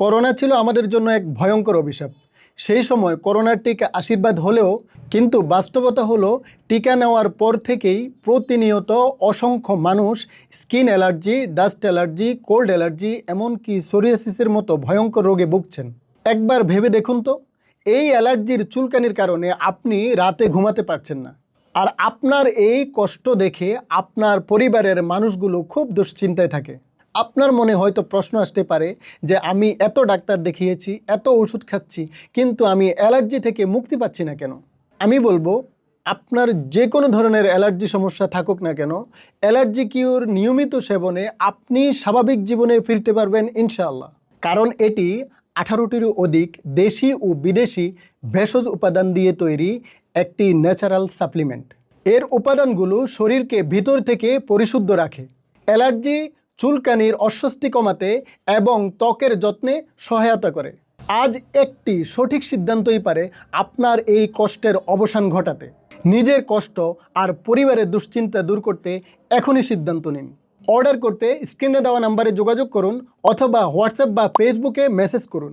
Corona ছিল আমাদের জন্য এক ভয়ঙ্কর অভিশাপ। সেই সময় করোনার টিকা আশীর্বাদ হলেও কিন্তু বাস্তবতা হলো টিকা নেওয়ার পর থেকেই প্রতিনিয়ত অসংখ্য মানুষ skin allergy, dust allergy, cold allergy, এমনকি সোরিয়াসিসের মতো ভয়ঙ্কর রোগে ভুগছেন। একবার ভেবে দেখুন তো, এই অ্যালার্জির চুলকানির কারণে আপনি রাতে ঘুমাতে পারছেন না। আর আপনার এই কষ্ট দেখে আপনার পরিবারের মানুষগুলো খুব দুশ্চিন্তায় থাকে। আপনার মনে হয়তো প্রশ্ন আসতে পারে যে আমি এত ডাক্তার দেখিয়েছি, এত ওষুধ খাচ্ছি, কিন্তু আমি অ্যালার্জি থেকে মুক্তি পাচ্ছি না কেন? আমি বলবো, আপনার যে কোনো ধরনের অ্যালার্জি সমস্যা থাকুক না কেন, অ্যালার্জি কিউর নিয়মিত সেবনে আপনি স্বাভাবিক জীবনে ফিরতে পারবেন ইনশাআল্লাহ। কারণ এটি 18টিরও অধিক দেশি ও বিদেশি ভেষজ উপাদান দিয়ে তৈরি একটি ন্যাচারাল সাপ্লিমেন্ট। এর উপাদানগুলো শরীরকে ভিতর থেকে পরিশুদ্ধ রাখে, অ্যালার্জি, চুলকানির অস্বস্তি কমাতে এবং ত্বকের যত্নে সহায়তা করে। আজ একটি সঠিক সিদ্ধান্তই পারে আপনার এই কষ্টের অবসান ঘটাতে। নিজের কষ্ট আর পরিবারের দুশ্চিন্তা দূর করতে এখনই সিদ্ধান্ত নিন। অর্ডার করতে স্ক্রিনে দেওয়া নাম্বারে যোগাযোগ করুন অথবা হোয়াটসঅ্যাপ বা ফেসবুকে মেসেজ করুন।